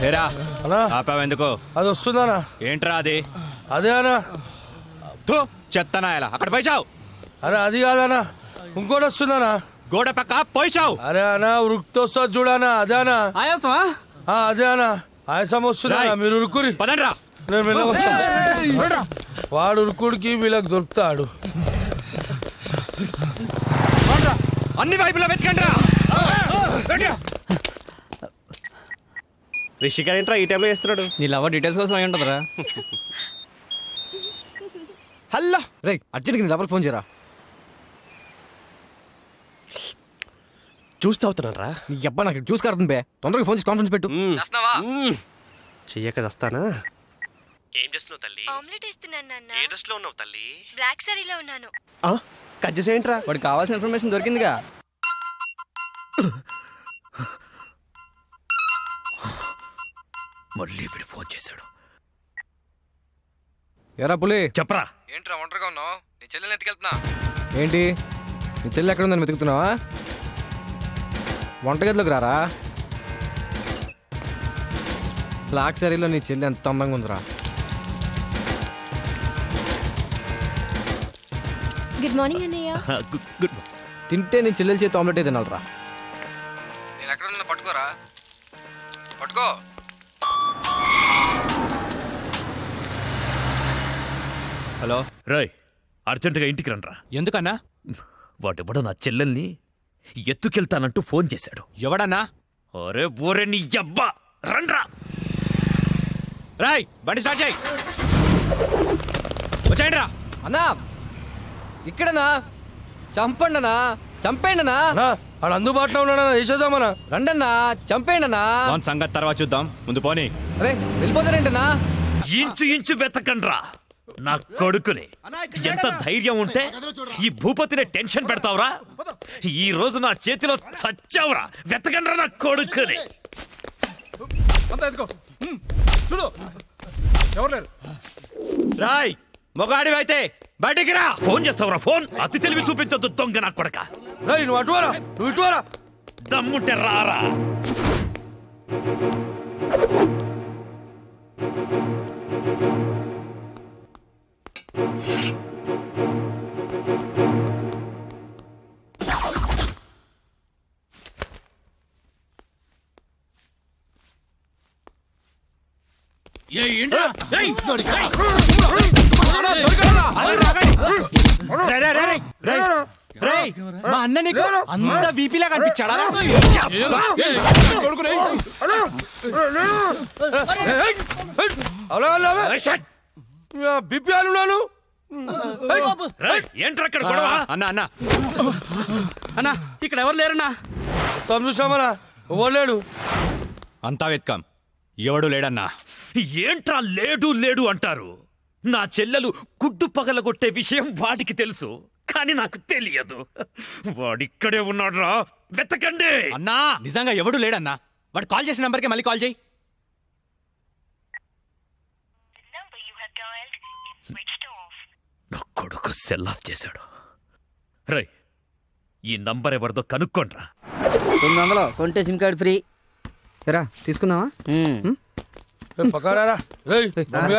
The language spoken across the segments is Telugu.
ఏరా అన్నా ఆపావు ఎందుకు? అది వస్తుందనా? ఏంట్రా అది? అదే అన్నా. చెత్తనా ఎలా అక్కడ పోయిచావు? అరే అది కాదనా, ఇంకోటి వస్తుందనా. గోడ పక్క పోయిచావు. అరే అన్నా ఉరుకుతో వస్తుంది చూడనా, అదే అనా. ఆయాసమా? అదే అనా, ఆయాసం వస్తున్నా. మీరు ఉరుకురి, పదండ్రా. నేను మెల్లగా వస్తాను. వాడు ఉరుకుడికి వీళ్ళకి దొరుకుతాడు. అన్ని వైపులా వెతకండి రా. రిషి గారు ఏంట్రా ఈ టైంలో చేస్తున్నాడు? నీ లవర్ డీటెయిల్స్ కోసం అయి ఉంటుందిరా. హలో రే అర్జెంట్గా నీ లవర్కి ఫోన్ చేయరా. చూస్తూ అవుతున్నారా? నీ అబ్బా నాకు చూసి కడుతుంది బే. తొందరగా ఫోన్ చేసి కాన్ఫరెన్స్ పెట్టు. చెయ్యక వస్తానా? ఏం చేస్తున్నావు తల్లి? ఆమ్లెట్ ఇస్తున్నాను నాన్న. ఏ డ్రెస్ లో ఉన్నావు తల్లి? బ్లాక్ సారీలో ఉన్నాను. కట్ చేసేయంట్రా. వాడికి కావాల్సిన ఇన్ఫర్మేషన్ దొరికిందిగా. మళ్ళీ వీడు ఫోన్ చేశాడు. ఎరా పులి చెప్పరా. ఏంట్రా ఒంటరిగా ఉన్నావు? నీ చెల్లెని ఎత్తుకెళ్తున్నా. ఏంటి నీ చెల్లి ఎక్కడ ఉందని వెతుకుతున్నావా? వంటగదిలోకి రారా. బ్లాక్ సారీలో నీ చెల్లి ఎంత అందంగా ఉందిరా. గుడ్ మార్నింగ్ అన్నయ్య. గుడ్. తింటే నీ చెల్లెల చేతి ఆమ్లెట్ తినాలరా. నేను ఎక్కడ ఉన్నా పట్టుకోరా. పట్టుకో. హలో రాయ్ అర్జెంటుగా ఇంటికి రండ్రా. ఎందుకన్నా? వాడెవడో నా చెల్లెల్ని ఎత్తుకెళ్తానంటూ ఫోన్ చేశాడు. ఎవడన్నా? అరే బోరే నీ అబ్బా రండ్రా. రాయ్ బండి స్టార్ట్ చేయి. వచ్చేయండి రా. అన్నా ఇక్కడనా? చంపండనా, చంపేయండనా. వాడు అందుబాటులో ఉన్నాడన్నా, వేసేద్దామన్నా. రండన్నా, చంపేయండనా. ఫోన్ సంగతి తర్వాత చూద్దాం, ముందు పోనీ. అరే వెళ్ళిపోతారేంటనా? ఇంచు ఇంచు వెతకండ్రా నా కొడుకుని. ఎంత ధైర్యం ఉంటే ఈ భూపతిని టెన్షన్ పెడతావురా? ఈ రోజు నా చేతిలో చచ్చావురా. వెతకండ్రా నా కొడుకుని. రాయ్ మొగాడివి అయితే బయటికి రా. ఫోన్ చేస్తావురా ఫోన్? అతి తెలివి చూపించొద్దు దొంగ నా కొడక. రేయ్ నువ్వు అటువారా, నువ్వు ఇటువారా. దమ్ముంటే రారా. మా అన్న నీకు అంత బీపీలా కనిపించాడా? బిపి అనున్నాను. ఏంట్రా అక్కడ గొడవ? అన్న అన్న అన్నా ఇక్కడ ఎవరు లేరన్నా. చూసామన్నా, ఇవ్వలేడు. అంతా వెతకాం, ఎవడు లేడన్నా. ఏంట్రా లేడు లేడు అంటారు? నా చెల్లెలు గుడ్డు పగలగొట్టే విషయం వాడికి తెలుసు, కానీ నాకు తెలియదు. వాడిక్కడే ఉన్నాడ్రా, వెతకండి. అన్నా నిజంగా ఎవడు లేడన్నా. వాడు కాల్ చేసిన నంబర్కి మళ్ళీ కాల్ చేయి. నా కొడుకు సెల్ ఆఫ్ చేశాడు. రై ఈ నంబర్ ఎవరిదో కనుక్కోండ్రా. 900 కొంటే సిమ్ కార్డ్ ఫ్రీ. రా తీసుకుందామా? పక్కరా. రేయ్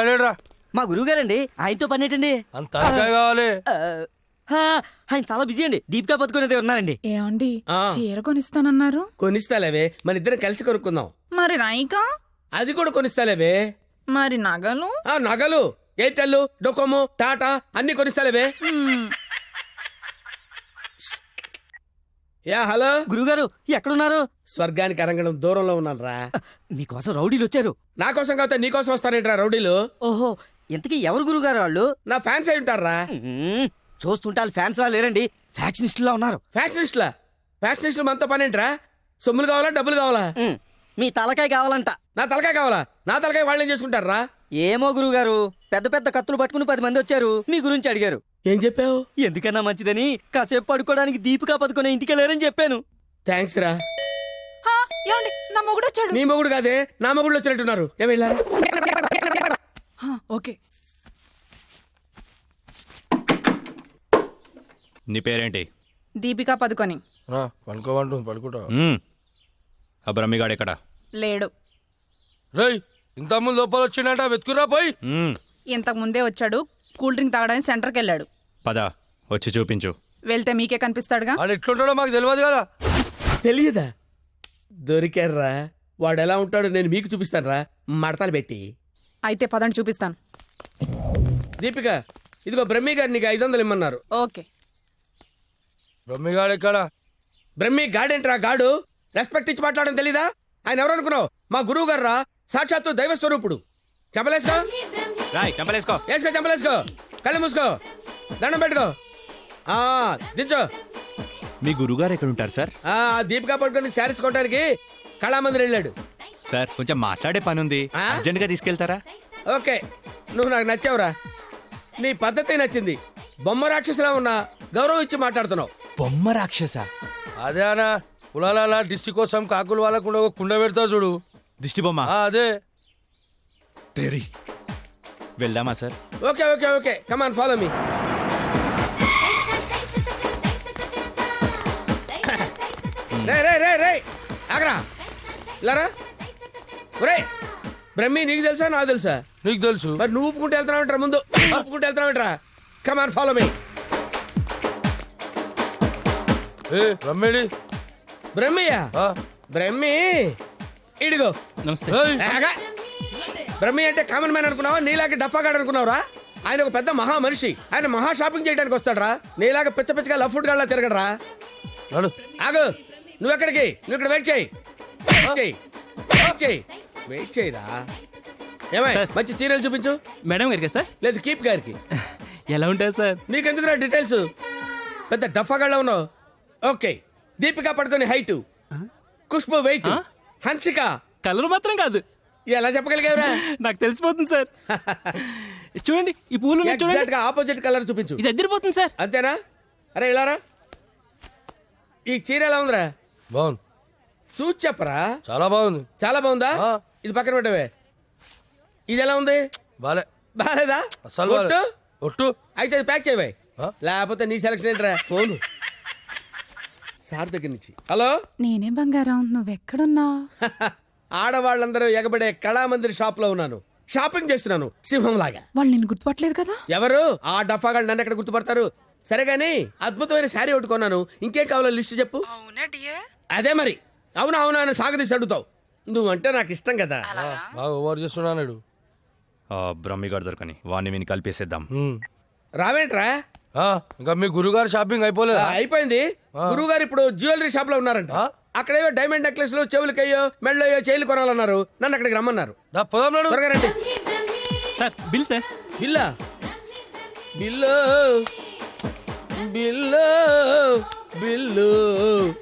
లేడురా. మా గురువు గారండి, ఆయనతో పని ఏంటండి? అంత కావాలి. ఆయన చాలా బిజీ అండి. దీపికా పదుకునేది ఉన్నారండి. ఏమండి చీర కొనిస్తానన్నారు? కొనిస్తాలేవే, మన ఇద్దరం కలిసి కొనుక్కుందాం. మరి రాయికా? అది కూడా కొనిస్తాలేవే. మరి నగలు? నగలు ఎయిర్టెల్, డొకోమో, టాటా అన్ని కొనిస్తాలేవే. యా హలో గురుగారు ఎక్కడున్నారు? స్వర్గానికి అరంగడం దూరంలో ఉన్నాను రా. మీకోసం రౌడీలు వచ్చారు. నా కోసం కాకపోతే నీ కోసం వస్తారేంట్రా రౌడీలు? ఓహో, ఇంతకీ ఎవరు గురుగారు వాళ్ళు? నా ఫ్యాన్స్ అయి ఉంటారా? చూస్తుంటే వాళ్ళు ఫ్యాన్స్ లా లేరండి, ఫ్యాక్షనిస్టులా ఉన్నారు. ఫ్యాక్షనిస్టులా? ఫ్యాక్షనిస్టులు మనతో పని ఏంట్రా? సొమ్ములు కావాలా, డబ్బులు కావాలా? మీ తలకాయ కావాలంట. నా తలకాయ కావాలా? నా తలకాయ వాళ్ళు ఏం చేసుకుంటారా? ఏమో గురుగారు, పెద్ద పెద్ద కత్తులు పట్టుకుని 10 మంది వచ్చారు, మీ గురించి అడిగారు. ఏం చెప్పావు? ఎందుకన్నా మంచిదని కాసేపు పడుకోవడానికి దీపికా పదుకునే ఇంటికి వెళ్ళారని చెప్పాను. థ్యాంక్స్ రా. ఏమండి నా మొగుడు వచ్చాడు. నీ మొగుడు కాదే, నా మొగుడు వచ్చినట్టున్నారు. ఏం వెళ్ళారా? ఓకే. నీ పేరేంటి? దీపికా పదుకొని. పడుకోమంటుంది, పడుకుంటా. ఆ బ్రహ్మిగాడు ఎక్కడ? లేడు. రేయ్ ఇంత ముందు లోపల వచ్చిండట వెతుకురా పోయి. ఇంతకు ముందే వచ్చాడు, కూల్ డ్రింక్ తాగడానికి సెంటర్కి వెళ్ళాడు. పద వచ్చి చూపించు. వెళ్తే మీకే కనిపిస్తాడుగా. వాడు ఎట్లుంటాడో మాకు తెలియదు కదా. తెలియదా? దొరికారా? వాడు ఎలా ఉంటాడో నేను మీకు చూపిస్తానురా, మడతలు పెట్టి. అయితే పదండి చూపిస్తాను. దీపిక, ఇదిగో బ్రహ్మి గారు నీకు 500 ఇమ్మన్నారు. ఓకే. బ్రహ్మిగాడు ఎక్కడ? బ్రహ్మి గాడేంట్రా గాడు? రెస్పెక్ట్ ఇచ్చి మాట్లాడడం తెలీదా? ఆయన ఎవరు అనుకున్నావు? మా గురువు గారు రా, సాక్షాత్తు దైవ స్వరూపుడు. చెంపలేసుకో, రాయ్ చంపలేసుకో. వేసుకో, చెంపలేసుకో, కళ్ళు మూసుకో, దండం పెట్టుకో. దించో. మీ గురుగారు ఎక్కడ ఉంటారు సార్? దీపిక పట్టుకొని శారీస్ కొట్టడానికి కళామందిర్ వెళ్ళాడు. సార్ కొంచెం మాట్లాడే పని ఉంది, ఆ? అర్జెంట్ గా తీసుకెళ్తారా? ఓకే, నువ్వు నాకు నచ్చావురా. నీ పద్ధతి నచ్చింది. బొమ్మ రాక్షసులా ఉన్నా గౌరవం ఇచ్చి మాట్లాడుతున్నావు. బొమ్మ రాక్షస? అదే అన్న కులాల డిస్టిక్ కోసం కాకులు వాళ్ళకుండా ఒక కుండ పెడతావు చూడు. దిష్టి బొమ్మ? అదే. తెరి వెళ్దామా sir? Okay okay okay, come on follow me. రే రే రే రే ఆగరా, ఇలారా. ఒరే బ్రహ్మి, నీకు తెలుసా నాకు తెలుసా? నీకు తెలుసు. మరి నువ్వు ఊపుకుంటూ వెళ్తున్నావు ముందు, ఊపుకుంటూ వెళ్తున్నావు. Come on follow me. ఏ బ్రహ్మేడి? బ్రహ్మియా? బ్రహ్మి ఇడిగో. ఏయ్, ఆగా. బ్రహ్మి అంటే కామన్ మ్యాన్ అనుకున్నావా? నీలాగే డఫాగాడు అనుకున్నావురా? ఆయన ఒక పెద్ద మహా మనిషి. ఆయన మహా షాపింగ్ చేయడానికి వస్తాడరా. నీలాగా పిచ్చ పిచ్చగా లవ్ ఫుడ్ గాళ్ళ తిరగడరా. నడు. ఆగు, నువ్వెక్కడికి? నువ్వు ఇక్కడ వెయిట్ చేయి. వెయిట్ చేయి, వెయిట్ చేయి, వెయిట్ చేయరా. ఏమై మంచి చీరలు చూపించు. మేడం గారికి సార్? లేదు కీప్ గారికి. ఎలా ఉంటారు సార్? నీకెందుకురా డీటెయిల్స్? పెద్ద డఫాగాళ్ళ ఉన్నావు. Okay, Deepika Padukone height, Khushbu weight, Hansika colour మాత్రం కాదు. ఎలా చెప్పగలిగావురా? నాకు తెలిసిపోతుంది సార్. చూడండి ఈ పూలు ఉన్నాయి చూడండి. ఎగ్జాక్ట్ గా ఆపోజిట్ కలర్ చూపించు. ఇది అదిరిపోతుంది సార్. అంతేనా? అరే ఇలారా, ఈ చీర ఎలా ఉందిరా? బాగుంది. చూసి చెప్పరా. చాలా బాగుంది. చాలా బాగుందా? ఆ. ఇది పక్కన పెట్టవే. ఇది ఎలా ఉంది? బాలే. బాలేదా? అసలు ఒట్టు? ఒట్టు. అయితే అది ప్యాక్ చేయవే. ఆ? లేకపోతే నీ సెలక్షన్ ఏంట్రా? ఫోను సార్ దగ్గర నుంచి. హలో. నేనే బంగారం, నువ్వెక్కడున్నా? ఆడవాళ్ళందరూ ఎగబడే కళామందిర్ షాప్ లో ఉన్నాను. షాపింగ్ చేస్తున్నాను సింహం లాగా. వాళ్ళు నేను గుర్తుపట్టలేదు కదా. ఎవరు? ఆ డఫాగాళ్ళు నన్ను ఎక్కడ గుర్తుపడతారు? సరే గానీ అద్భుతమైన శారీ ఒకటి కొన్నాను. ఇంకేం కావాలో లిస్ట్ చెప్పు. అదే మరి. అవునా అవునా అని సాగదీసి అడుగుతావు. నువ్వంటే నాకు ఇష్టం కదా. బాగా ఓవర్ చేస్తున్నాడు. బ్రహ్మి గారు దొరకని వాడిని విని కలిపేసేద్దాం. రావేంట్రా? ఇంకా మీ గురుగారు షాపింగ్ అయిపోలేదు? అయిపోయింది. గురువు గారు ఇప్పుడు జ్యువెలరీ షాప్ లో ఉన్నారంట. అక్కడేవో డైమండ్ నెక్లెస్ లు, చెవులకయ్యో, మెళ్ళయ్యో, చైన్లు కొనాలన్నారు. నన్ను అక్కడికి రమ్మన్నారు. త్వరగా రండి. Sir bill sir. బిల్లా? బిల్లు బిల్లు బిల్లు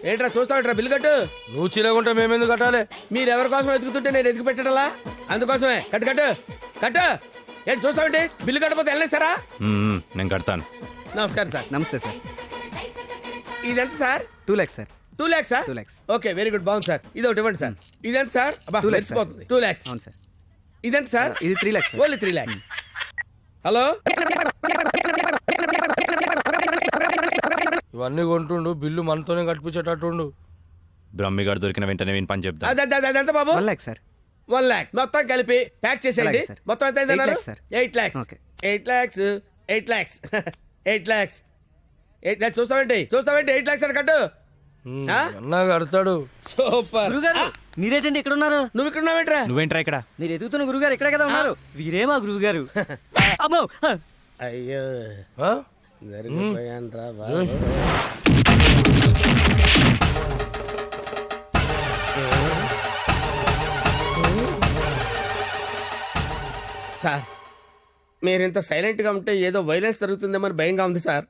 ఏంట్రా చూస్తామంటారా? బిల్లు కట్టు. నువ్వు చీలకుంటే మేమెందుకు కట్టాలి? మీరు ఎవరి కోసం ఎదుగుతుంటే నేను ఎదుగు పెట్టడలా? అందుకోసమే. కట్టు కట్టు కట్టు. ఏంటి చూస్తామంటే? బిల్లు కట్టకపోతే వెళ్ళేస్తారా? నేను కడతాను. నమస్కారం సార్. నమస్తే సార్. ఇదెంత sir? 2 lakhs sir. 2 lakhs sir? 2 lakhs. Okay, very good, బాగుంది సార్. ఇది ఒకటి ఇవ్వండి సార్. ఇదెంత సార్? 2 lakhs sir. 2 lakhs. అవును సార్. ఇదెంత సార్? ఇది 3 lakhs sir. Only 3 lakhs. Hello. ఇవన్నీ కొంటుండు, బిల్లు మనతోనే కట్టించేటట్టుండు. బ్రహ్మి గారు దొరికిన వెంటనే విని పని చెప్తా. అదెంత బాబు? 1 lakh సార్. 1 lakh మొత్తం కలిపి ప్యాక్ చేసేయండి. అలాగే సార్. మొత్తం ఎంత అయిందన్నారు? 8 lakhs sir. 8 lakhs. Okay. 8 lakhs. 8 lakhs. 8 lakhs. 8 lakhs. చూస్తావేంటి 8 lakhs అని కట్టు. అన్నా కడతాడు. సూపర్. గురుగారు మీరేటండి ఇక్కడ ఉన్నారు? నువ్వు ఇక్కడ ఉన్నావేంట్రా? నువ్వేంట్రా ఇక్కడ? మీరు ఎదుగుతున్న గురుగారు ఇక్కడే కదా ఉన్నారు. వీరే మా గురువుగారు. అమ్మో. అయ్యో ఆ? జరిగిపోయాన్రా బాబు. సార్, మీరింత సైలెంట్గా ఉంటే ఏదో వైలెన్స్ జరుగుతుందేమని భయంగా ఉంది సార్.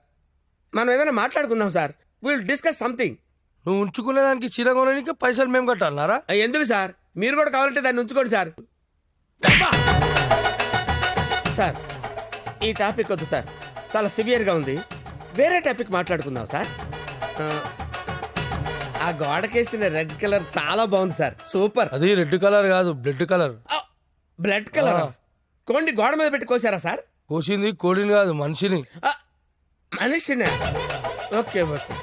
మనం ఏదైనా మాట్లాడుకుందాం సార్. Will discuss something. నువ్వు ఉంచుకునే దానికి చీర కొనడానికి పైసలు మేము కట్టాలన్నారా? ఎందుకు సార్? మీరు కూడా కావాలంటే దాన్ని ఉంచుకోండి సార్. సార్, ఈ టాపిక్ వద్దు సార్, చాలా సివియర్గా ఉంది. వేరే టాపిక్ మాట్లాడుకుందాం సార్. ఆ గోడకేసిన రెడ్ కలర్ చాలా బాగుంది సార్. సూపర్. అది రెడ్ కలర్ కాదు, బ్లడ్ కలర్. Blood colour. కోండి గోడ మీద పెట్టి కోసారా సార్? కోసింది కోడిని కాదు, మనిషిని. మనిషినా? ఓకే ఓకే,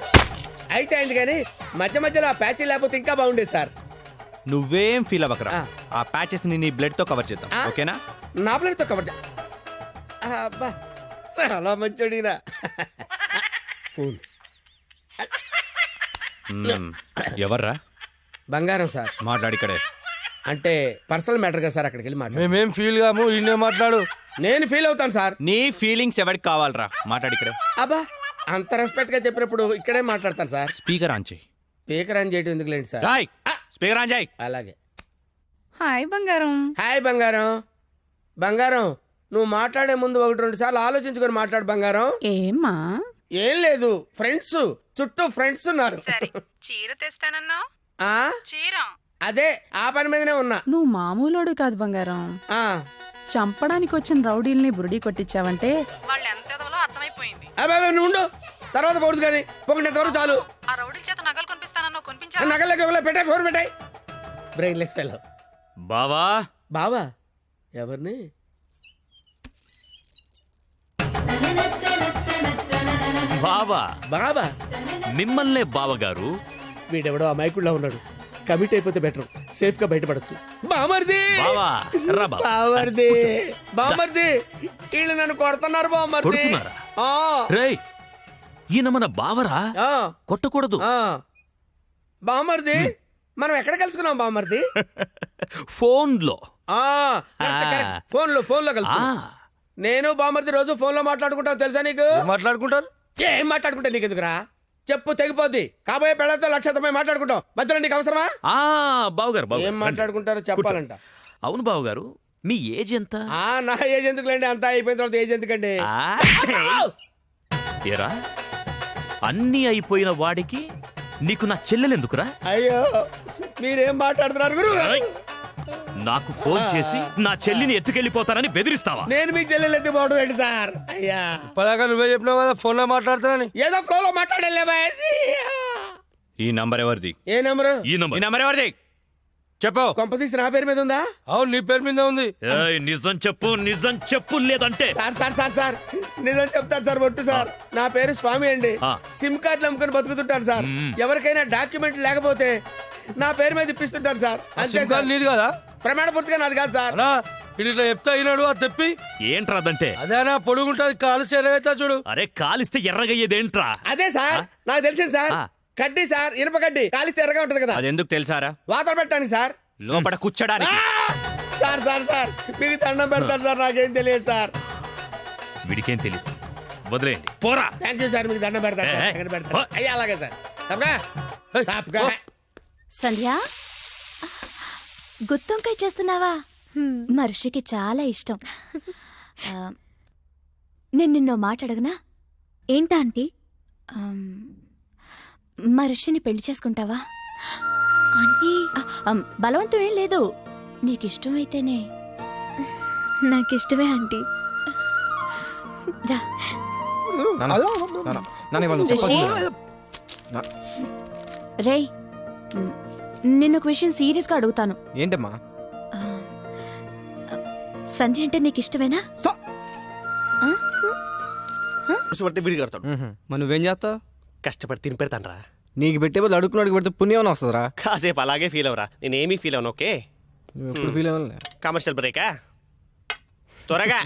అయితే అయింది. కానీ మధ్య మధ్యలో ఆ ప్యాచీ లేకపోతే ఇంకా బాగుండేది సార్. నువ్వేం ఫీల్ అవ్వకరా ఆ. ఆ ప్యాచెస్ ని నీ బ్లడ్ తో కవర్ చేద్దాం ఆ? ఓకేనా నా ప్లేట్తో కవర్ అబ్బా చాలా మంచోడినా ఫోన్ ఎవర్రా బంగారం సార్ మాట్లాడిక్కడే అంటే పర్సనల్ మ్యాటర్ కదా సార్, అక్కడికి వెళ్ళి మాట్లాడు. మేమేం ఫీల్ కాము ఈయనే మాట్లాడు. నేను ఫీల్ అవుతాను సార్. నీ ఫీలింగ్స్ ఎవరికి కావాలరా మాట్లాడిక్కడే అబ్బా అంత రెస్పెక్ట్ గా చెప్పినప్పుడు ఇక్కడే మాట్లాడతాను సార్. స్పీకర్ ఆన్ చేయి స్పీకర్ అని చేయటం ఎందుకులేండి సార్. రాయ్ స్పీకర్ ఆన్ చేయి అలాగే. హాయ్ బంగారం. హాయ్ బంగారం. బంగారం నువ్వు మాట్లాడే ముందు 1-2 సార్లు ఆలోచించుకొని మాట్లాడు బంగారం. ఏమ్మా? ఏం లేదు, ఫ్రెండ్స్ చుట్టూ ఫ్రెండ్స్ ఉన్నారు. చీర తెస్తానన్నా? ఆ చీర అదే ఆ పని మీదనే ఉన్నా. నువ్వు మామూలోడు కాదు బంగారం. ఆ చంపడానికి వచ్చిన రౌడీల్ని బురుడి కొట్టించావంటే వాళ్ళు ఎంత అర్థమైపోయింది. అబ్బాయి నువ్వు ఉండు, తర్వాత పోడుదు కానీ పొగినంత వరకు చాలు. ఆ రౌడీల చేత నగలు కొనిపిస్తానన్నా కొనిపించా? నగలకి పెట్టాయి, ఫోన్ పెట్టాయి. Brainless fellow. బావా బావా ఎవరిని? బావా బాబా మిమ్మల్నే బావగారు. వీడెవడో అమాయకుడిలా ఉన్నాడు. కమిట్ అయిపోతే బెటర్, సేఫ్ గా బయటపడచ్చు. బామర్ది బావా రా బావా. బామర్ది బామర్ది వీళ్ళు నన్ను కొడుతున్నారు బామర్ది. కొడుతున్నారా? ఆ, రేయ్ ఈయన మన బావరా, ఆ, కొట్టకూడదు. ఆ. బామర్ది మనం ఎక్కడ కలుసుకున్నాం బామర్ది? ఫోన్లో. ఆ, కరెక్ట్, కరెక్ట్. ఫోన్ లో కలుసుకున్నాం. నేను బామర్ది రోజు ఫోన్ లో మాట్లాడుకుంటాను తెలుసా నీకు? ఏం మాట్లాడుకుంటారు? ఏం మాట్లాడుకుంటా నీకు ఎందుకురా? చెప్పు తెగిపోద్ది. కాబోయే పెళ్ళతో 1,00,000 మాట్లాడుకుంటాం, మధ్యలో నీకు అవసరమా? బావగారు ఏం మాట్లాడుకుంటారో చెప్పాలంట. అవును బావగారు, మీ ఏజ్ ఎంత? నా ఏజ్ ఎందుకులేండి, అంతా అయిపోయిన తర్వాత ఏజ్ ఎందుకండి? ఏరా అన్నీ అయిపోయిన వాడికి నీకు నా చెల్లెలెందుకురా? అయ్యో మీరేం మాట్లాడుతున్నారు గురు? నాకు ఫోన్ చేసి నా చెల్లిని ఎత్తుకెళ్ళిపోతానని బెదిరిస్తావా? నేను మీకు చెల్లెలు ఎత్తిపోవడం ఏంటి సార్? అయ్యా ఇప్పటిదాకా నువ్వే చెప్పినావు కదా ఫోన్ లో మాట్లాడుతానని. ఏదో ఫ్లో లో మాట్లాడలే. ఈ నంబర్ ఎవరిది? ఏ నెంబరు? ఈ ఈ నంబర్. నంబర్ ఎవరిది చెప్పు. కొంపతీసి నా పేరు మీద ఉందా? అవును నీ పేరు మీద ఉంది. ఏయ్, నిజం చెప్పు, నిజం చెప్పు, లేదంటే సార్ సార్ సార్ సార్ నిజం చెప్తాను సార్, ఒట్టు సార్. నా పేరు స్వామి అండి. ఆ. సిమ్ కార్డులు అమ్ముకొని బతుకుతుంటాను సార్. ఎవరికైనా డాక్యుమెంట్ లేకపోతే నా పేరు మీద ఇప్పిస్తుంటాను సార్. అంతే సిమ్ సార్. కార్డు నీది కదా? ప్రమాణ పూర్తిగా నాది కాదు సార్. అనా ఇది ఇట్లా చెప్తా అయినాడు అది తెప్పి. ఏంట్రా అదంటే? అదేనా పొడుగుంటది కాలు చేరగైతా చూడు. అరే కాలిస్తే ఎర్రగయ్యేదేంట్రా? అదే సార్ నాకు తెలిసింది సార్. ఆ. కడ్డీ సార్, ఇనుప కడ్డీ కాలిస్తే ఎర్రగా ఉంటది కదా, అది ఎందుకు తెలుసారా? వాతలు పెట్టడానికి సార్. లోపల కూర్చోడానికి. సార్ సార్ సార్ మీకు దండం పెడతారు సార్, నాకేం తెలియదు సార్. వీడికేం తెలియదు, వదిలేయండి. పోరా. థ్యాంక్ యూ సార్, మీకు దండం పెడతారు సార్, ఏ, దండం పెడతారు. అయ్యా అలాగే సార్. తప్పగా తప్పగా. సంధ్య గుత్తొంకాయ చేస్తున్నావా? మనిషికి చాలా ఇష్టం. నేను నిన్నో మాట అడగనా? ఏంటా ఆంటీ? మనిషిని పెళ్లి చేసుకుంటావా? ఆంటీ బలవంతం ఏం లేదు, నీకిష్టమైతేనే. నాకిష్టమే ఆంటీ. రా. రేయ్ నిన్నొక విషయం సీరియస్గా అడుగుతాను. ఏంటమ్మా? సంధ్య అంటే నీకు ఇష్టమేనా? పట్టి బిడి కడతాడు. మరి నువ్వేం చేస్తావు? కష్టపడి తిని పెడతాను రా. నీకు పెట్టే బదులు అడుగుకున్నాడికి పెడితే పుణ్యం వస్తుందిరా. కాసేపు అలాగే ఫీల్ అవరా, నేనేమీ ఫీల్ అవను. ఓకే నువ్వు ఎప్పుడు ఫీల్ అవ్వలే. కమర్షియల్ బ్రేకా? త్వరగా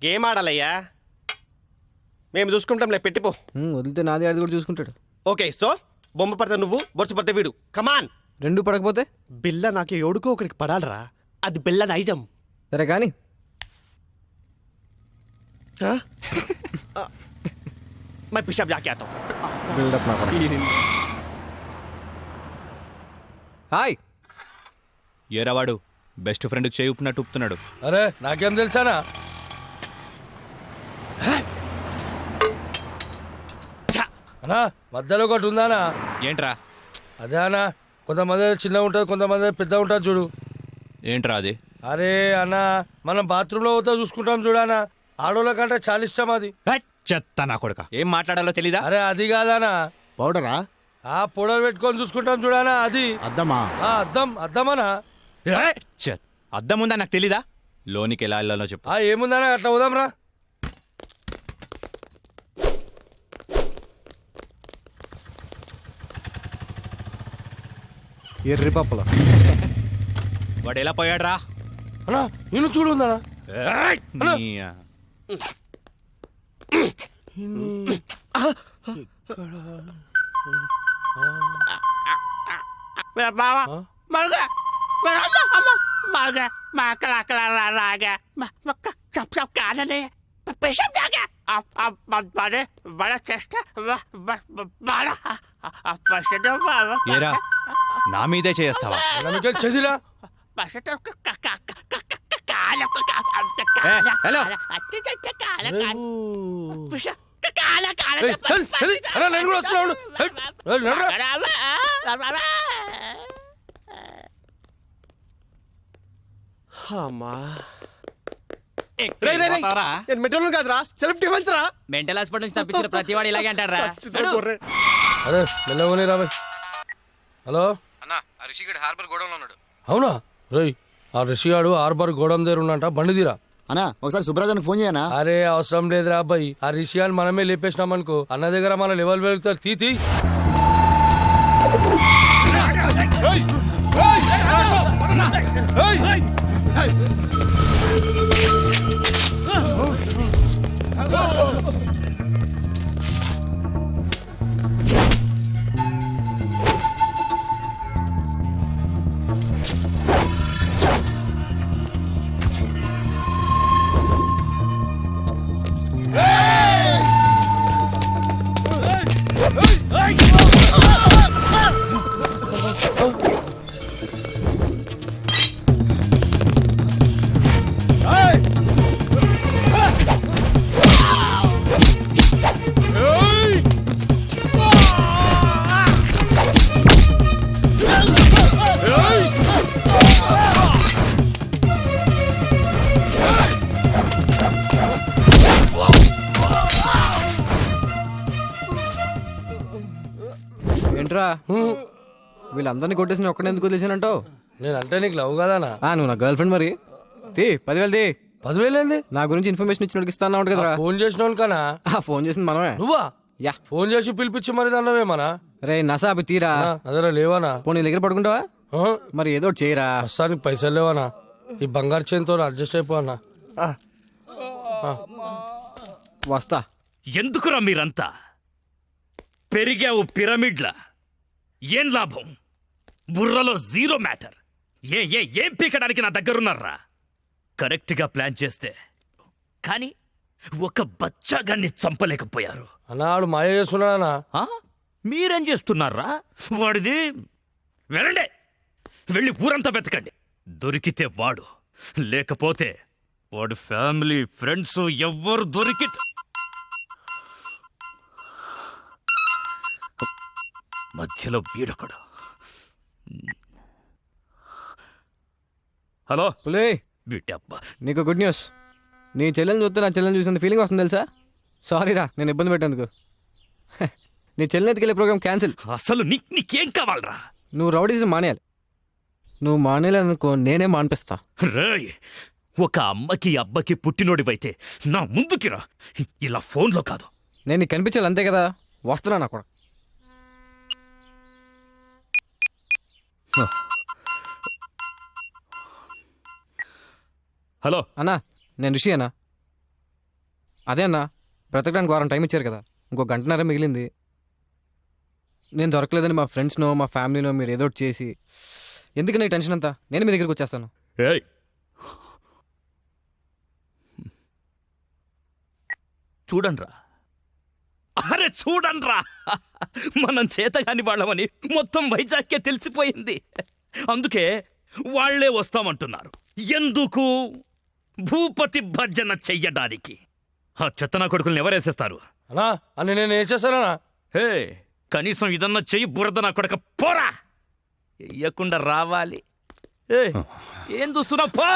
గేమ్ ఆడాలయ్యా, మేము చూసుకుంటాంలే. పెట్టిపో. వదిలితే నాది ఆడి కూడా చూసుకుంటాడు. ఓకే సో బొమ్మ పడితే నువ్వు, బొరుసు పడితే వీడు. కమాన్. రెండు పడకపోతే బిల్ల నాకు ఎవడుకో ఒకడికి పడాలరా, అది బిల్ల నైజం. సరే కానీ मैं पिशाब जाके आता हूँ. బిల్డప్ నాకు. హాయ్. ఏరావాడు బెస్ట్ ఫ్రెండ్కి చేయి ఉప్పినట్టు ఉప్పుతున్నాడు. అరే నాకేం తెలుసానా? అనా మధ్యలో ఒకటి ఉందానా? ఏంట్రా? అదే అన్నా, కొంతమంది చిన్నగా ఉంటుంది, కొంతమంది పెద్దగా ఉంటుంది చూడు. ఏంట్రా అది? అరే అన్నా మనం బాత్రూంలో పోతా చూసుకుంటాం చూడనా, ఆడోళ్ళ కంటే చాలా ఇష్టం అది. చెత్త నా కొడుక, ఏం మాట్లాడాలో తెలీదా? అరే అది కాదానా, పౌడరా? ఆ పౌడర్ పెట్టుకొని చూసుకుంటాం చూడనా, అది అద్దమా? అద్దం. అద్దమనా? అద్దం ఉందా నాకు తెలీదా? లోనికి ఎలా వెళ్ళాలో చెప్పు. ఏముందనా, అట్లా పోదాం రా. ఎర్రి పప్పుల వాడు ఎలా పోయాడ్రా అన్నా నిన్ను చూడు ఉందన్నా ఏయ్! నీ- ఏరా నా మీదే చేస్తావా నమ్మకే చదిరా హలో నేను కూడా వచ్చినాడు అమ్మా నేను మెట్రోలు కాదురా సెల్ఫ్ డిఫెన్స్ రా. మెంటల్ హాస్పిటల్ నుంచి తప్పించిన ప్రతివాడు ఇలాగే అంటారా అరే మెల్లగోని రాబాయ్ హలో అన్నా రిషిగడ్ హార్బర్ గోడంలో ఉన్నాడు. అవునా రేయ్ ఆ రిషిగాడు హార్బర్ గోడం దగ్గర ఉన్నంట బండి తీరా అన్నా ఒకసారి సుబ్రాజానికి ఫోన్ చేయనా? అరే అవసరం లేదురా అబ్బాయి ఆ రిషియాన్ని మనమే లేపేసినాం అనుకో అన్న దగ్గర మన లెవెల్ వెళ్తారు తీ ఏంట్రా వీళ్ళందరినీ కొట్టేసి ఒక్కడే ఎందుకు వదిలేసానంటావు? నేనంటే నీకు లవ్ కదానా నువ్వు నా గర్ల్ ఫ్రెండ్ మరి. 10,000 తీ. 10,000 ఏంది నా గురించి ఇన్ఫర్మేషన్ ఇచ్చినోడికి ఇస్తాను కదరా. ఫోన్ చేసినావు కనా ఫోన్ చేసింది మనమే. నువ్వా యా ఫోన్ చేసి పిలిపించి మరి దాన్నవేమనా రే నసా అవి తీరా. అదరా లేవానా పోనీ దగ్గర పడుకుంటావా? ఆ? మరి ఏదో ఒకటి చేయరా. ప్రస్తుతానికి పైసలు లేవనా ఈ బంగారు చేతితో అడ్జస్ట్ అయిపోనా వస్తా. ఎందుకురా మీరంతా పెరిగావు పిరమిడ్ల? ఏం లాభం? బుర్రలో జీరో మ్యాటర్. ఏం పీకడానికి నా దగ్గరున్నారా? కరెక్ట్గా ప్లాన్ చేస్తే కానీ ఒక బచ్చాగాన్ని చంపలేకపోయారు. అన్నాడు మాయ చేస్తున్నాడా ఆ? మీరేం చేస్తున్నారా? వాడిది వెళ్ళండి, వెళ్ళి ఊరంతా వెతకండి. దొరికితే వాడు, లేకపోతే వాడు ఫ్యామిలీ ఫ్రెండ్స్ ఎవ్వరు దొరికితే మధ్యలో వీడొకడు. హలో పులే వీటబ్బా, నీకు గుడ్ న్యూస్. నీ చెల్లెని చూస్తే నా చెల్లెని చూసిన ఫీలింగ్ వస్తుంది తెలుసా. సారీ రా నేను ఇబ్బంది పెట్టేందుకు. నీ చెల్లెని ఎత్తుకెళ్ళే ప్రోగ్రామ్ క్యాన్సిల్. అసలు నీకేం కావాలరా? నువ్వు రౌడీజం మానేయాలి. నువ్వు మానేయాలనుకో నేనే మానిపిస్తా. రేయ్, ఒక అమ్మకి అబ్బకి పుట్టినోడివైతే నా ముందుకి రా, ఇలా ఫోన్లో కాదు. నేను నీకు కనిపించాలి అంతే కదా. వస్తున్నా నా కూడా. హలో అన్నా నేను రిషి అన్నా. అదే అన్నా బ్రతకడానికి వారం టైం ఇచ్చారు కదా, ఇంకో గంటన్నర మిగిలింది. నేను దొరకలేదని మా ఫ్రెండ్స్నో మా ఫ్యామిలీనో మీరు ఏదో ఒకటి చేసి, ఎందుకు నీ టెన్షన్ అంతా? నేను మీ దగ్గరికి వచ్చేస్తాను. ఏయ్, చూడండ్రా, అరే చూడండ్రా, మనం చేతగాని వాళ్ళమని మొత్తం వైజాగ్కే తెలిసిపోయింది. అందుకే వాళ్లే వస్తామంటున్నారు. ఎందుకు? భూపతి భర్జన చెయ్యడానికి. ఆ చెత్తనా కొడుకుల్ని ఎవరేసేస్తారు? అన్నా అని నేను ఏం చేస్తానా? హే, కనీసం ఇదన్నా చెయ్యి బురద నా కొడక పోరా. వెయ్యకుండా రావాలి. ఏం చూస్తున్నావు? పో.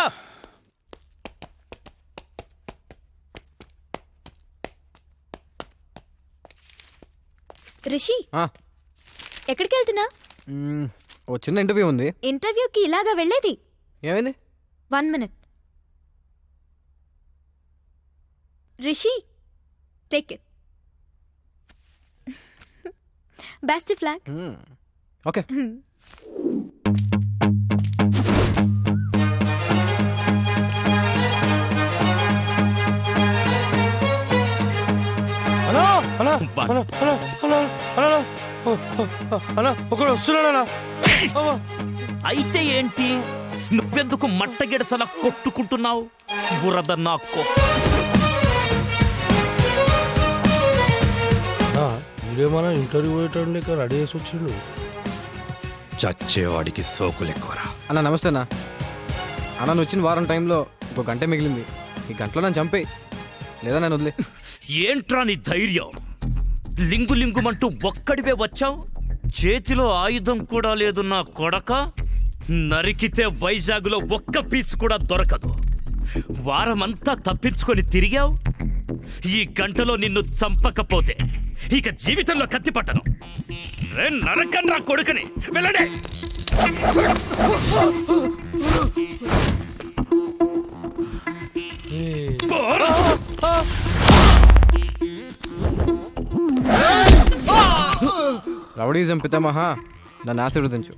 రిషి ఆ, ఎక్కడికి వెళ్తున్నా? ఓ చిన్న ఇంటర్వ్యూ ఉంది. ఇంటర్వ్యూకి ఇలాగా వెళ్ళేది? ఏమైంది? 1 minute. Rishi take it. Best flag. Okay అన్నా ఒకడు వస్తున్నాడన్నా. అయితే ఏంటి, నువ్వెందుకు మట్టగిడసలా కొట్టుకుంటున్నావు? బురద నాకు వీడేమన్నా ఇంటర్వ్యూ పోయేటోడు లేక రెడీ చేసి వచ్చిండు. చచ్చేవాడికి సోకులెక్కువరా. అన్న నమస్తే అన్న. అన్న నువ్వు వచ్చిన వారం టైంలో ఇంకో గంటే మిగిలింది. ఈ గంటలో నన్ను చంపేయి, లేదా నన్ను వదిలే. ఏంట్రా నీ ధైర్యం? లింగు లింగుమంటూ ఒక్కడివే వచ్చావు, చేతిలో ఆయుధం కూడా లేదు నా కొడక. నరికితే వైజాగ్లో ఒక్క పీస్ కూడా దొరకదు. వారమంతా తప్పించుకొని తిరిగావు. ఈ గంటలో నిన్ను చంపకపోతే ఇక జీవితంలో కత్తి పట్టను. నరకన్రా కొడుకుని, వెళ్ళడే. రౌడీజం పితామహ, నన్ను ఆశీర్వదించు.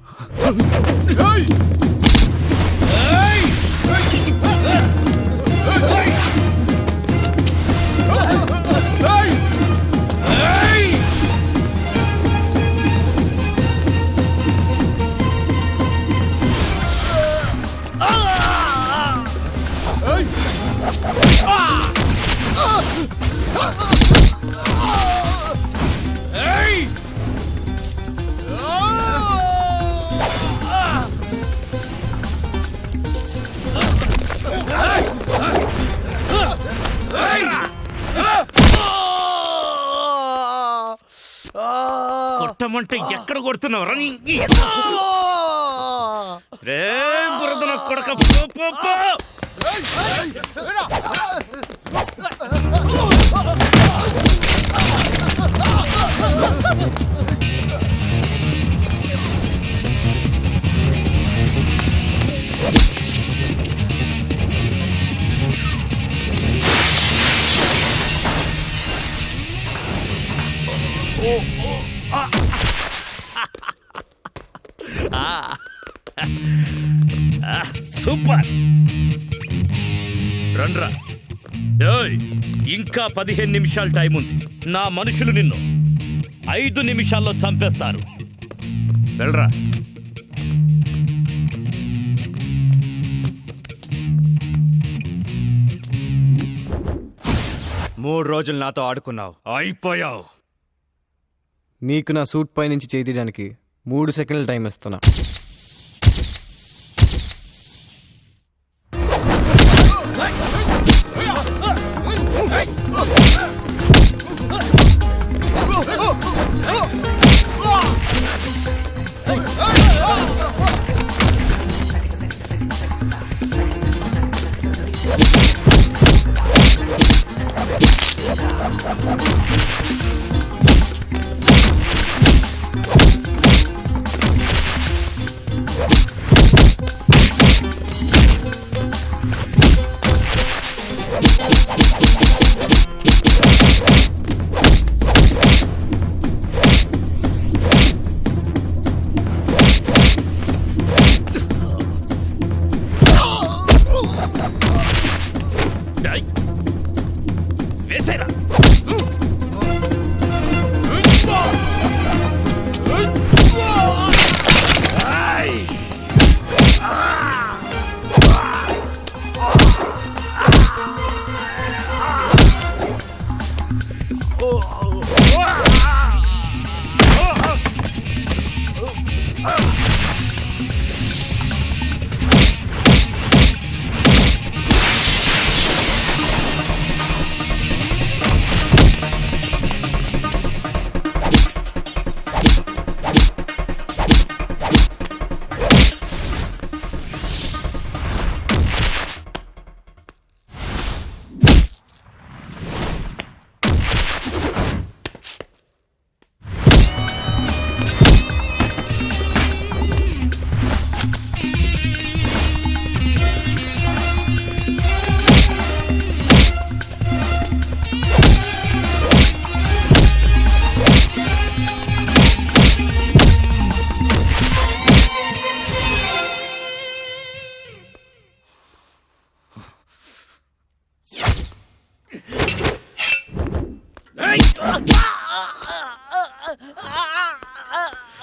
కొట్టమంటే ఎక్కడ కొడుతున్నావు? రే బురద నా కొడక, పో, పో, పో. సూపర్, రండ్రా. ఏయ్, ఇంకా 15 నిమిషాలు టైం ఉంది. నా మనుషులు నిన్ను 5 నిమిషాల్లో చంపేస్తారు. వెళ్ళరా. మూడు రోజులు నాతో ఆడుకున్నావు, అయిపోయావు. నీకు నా సూట్ పై నుంచి చేయి తీయడానికి 3 సెకండ్ల టైం ఇస్తున్నా. వేసేరా.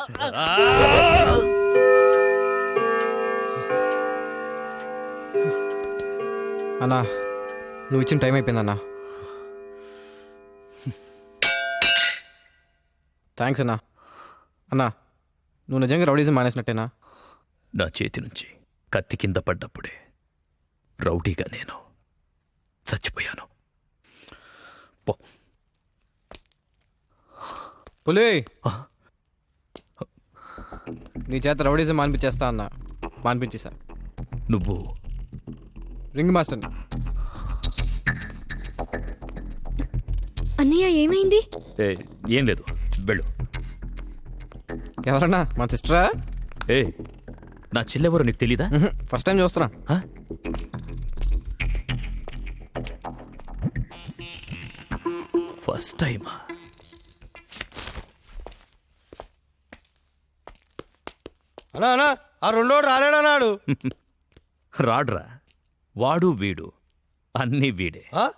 అన్నా నువ్వు ఇచ్చిన టైం అయిపోయిందన్నా. థ్యాంక్స్ అన్నా. అన్నా నువ్వు నిజంగా రౌడీజం మానేసినట్టేనా? నా చేతి నుంచి కత్తి కింద పడ్డప్పుడే రౌడీగా నేను చచ్చిపోయాను. పో. పులి నీ చేత రౌడీజం మానిపించేస్తా అన్నా. మానిపించేసా. నువ్వు రింగ్ మాస్టర్. అన్నయ్య ఏమైంది? ఏం లేదు, వెళ్ళు. ఎవరన్నా మా సిస్టరా? నా చెల్లెవరో నీకు తెలీదా? ఫస్ట్ టైం చూస్తున్నా. ఫస్ట్ టైమా? అన్నా అన్నా ఆ రెండోడు రాలేడన్నాడు. రాడ్రా, వాడు వీడు అన్నీ వీడే. ఆ?